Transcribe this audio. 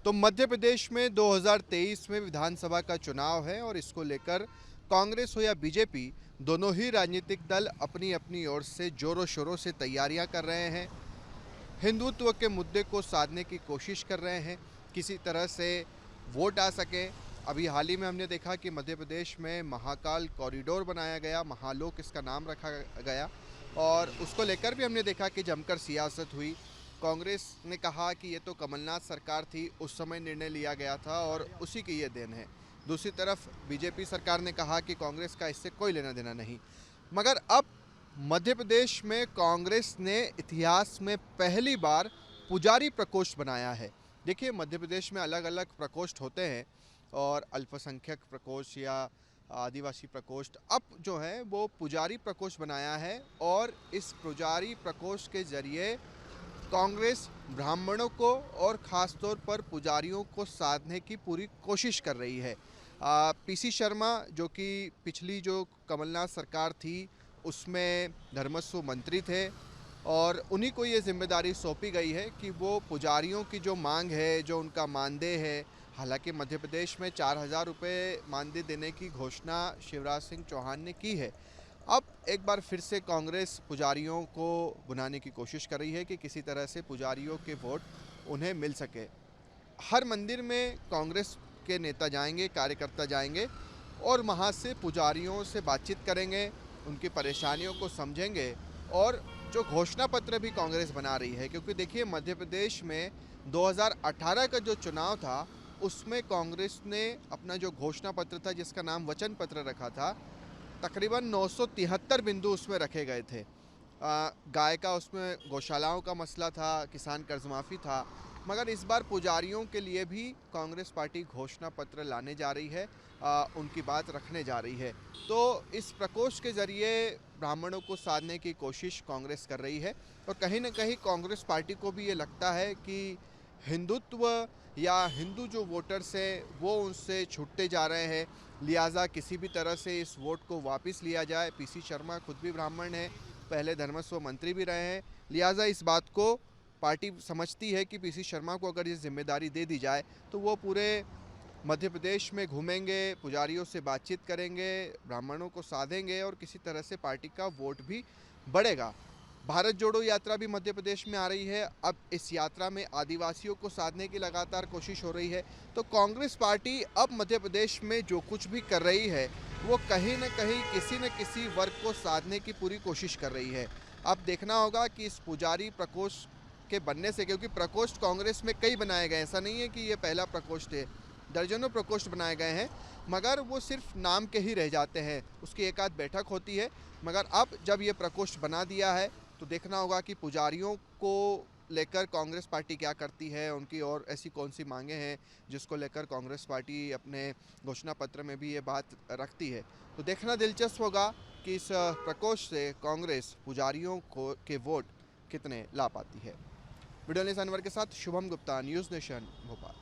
तो मध्य प्रदेश में 2023 में विधानसभा का चुनाव है और इसको लेकर कांग्रेस हो या बीजेपी, दोनों ही राजनीतिक दल अपनी अपनी ओर से जोरों शोरों से तैयारियां कर रहे हैं। हिंदुत्व के मुद्दे को साधने की कोशिश कर रहे हैं, किसी तरह से वोट आ सके। अभी हाल ही में हमने देखा कि मध्य प्रदेश में महाकाल कॉरिडोर बनाया गया, महालोक इसका नाम रखा गया और उसको लेकर भी हमने देखा कि जमकर सियासत हुई। कांग्रेस ने कहा कि ये तो कमलनाथ सरकार थी, उस समय निर्णय लिया गया था और उसी की ये देन है। दूसरी तरफ बीजेपी सरकार ने कहा कि कांग्रेस का इससे कोई लेना देना नहीं। मगर अब मध्य प्रदेश में कांग्रेस ने इतिहास में पहली बार पुजारी प्रकोष्ठ बनाया है। देखिए, मध्य प्रदेश में अलग अलग प्रकोष्ठ होते हैं और अल्पसंख्यक प्रकोष्ठ या आदिवासी प्रकोष्ठ, अब जो है वो पुजारी प्रकोष्ठ बनाया है और इस पुजारी प्रकोष्ठ के जरिए कांग्रेस ब्राह्मणों को और ख़ास तौर पर पुजारियों को साधने की पूरी कोशिश कर रही है। पीसी शर्मा, जो कि पिछली जो कमलनाथ सरकार थी उसमें धर्मस्व मंत्री थे और उन्हीं को ये जिम्मेदारी सौंपी गई है कि वो पुजारियों की जो मांग है, जो उनका मानदेय है, हालांकि मध्य प्रदेश में 4,000 रुपये मानदेय देने की घोषणा शिवराज सिंह चौहान ने की है। अब एक बार फिर से कांग्रेस पुजारियों को बुलाने की कोशिश कर रही है कि किसी तरह से पुजारियों के वोट उन्हें मिल सके। हर मंदिर में कांग्रेस के नेता जाएंगे, कार्यकर्ता जाएंगे और वहाँ से पुजारियों से बातचीत करेंगे, उनकी परेशानियों को समझेंगे और जो घोषणा पत्र भी कांग्रेस बना रही है, क्योंकि देखिए मध्य प्रदेश में 2018 का जो चुनाव था उसमें कांग्रेस ने अपना जो घोषणा पत्र था जिसका नाम वचन पत्र रखा था, तकरीबन 973 बिंदु उसमें रखे गए थे। गाय का उसमें गौशालाओं का मसला था, किसान कर्ज माफ़ी था, मगर इस बार पुजारियों के लिए भी कांग्रेस पार्टी घोषणा पत्र लाने जा रही है, उनकी बात रखने जा रही है। तो इस प्रकोष्ठ के ज़रिए ब्राह्मणों को साधने की कोशिश कांग्रेस कर रही है और कहीं ना कहीं कांग्रेस पार्टी को भी ये लगता है कि हिंदुत्व या हिंदू जो वोटर्स हैं वो उनसे छूटते जा रहे हैं, लिहाजा किसी भी तरह से इस वोट को वापस लिया जाए। पीसी शर्मा खुद भी ब्राह्मण हैं, पहले धर्मस्व मंत्री भी रहे हैं, लिहाजा इस बात को पार्टी समझती है कि पीसी शर्मा को अगर ये जिम्मेदारी दे दी जाए तो वो पूरे मध्य प्रदेश में घूमेंगे, पुजारियों से बातचीत करेंगे, ब्राह्मणों को साधेंगे और किसी तरह से पार्टी का वोट भी बढ़ेगा। भारत जोड़ो यात्रा भी मध्य प्रदेश में आ रही है। अब इस यात्रा में आदिवासियों को साधने की लगातार कोशिश हो रही है। तो कांग्रेस पार्टी अब मध्य प्रदेश में जो कुछ भी कर रही है वो कहीं न कहीं किसी न किसी वर्ग को साधने की पूरी कोशिश कर रही है। अब देखना होगा कि इस पुजारी प्रकोष्ठ के बनने से, क्योंकि प्रकोष्ठ कांग्रेस में कई बनाए गए, ऐसा नहीं है कि ये पहला प्रकोष्ठ है, दर्जनों प्रकोष्ठ बनाए गए हैं, मगर वो सिर्फ नाम के ही रह जाते हैं। उसकी एक आध बैठक होती है, मगर अब जब ये प्रकोष्ठ बना दिया है तो देखना होगा कि पुजारियों को लेकर कांग्रेस पार्टी क्या करती है, उनकी और ऐसी कौन सी मांगे हैं जिसको लेकर कांग्रेस पार्टी अपने घोषणा पत्र में भी ये बात रखती है। तो देखना दिलचस्प होगा कि इस प्रकोष्ठ से कांग्रेस पुजारियों को के वोट कितने ला पाती है। वीडियो अनवर के साथ शुभम गुप्ता, न्यूज़ नेशन, भोपाल।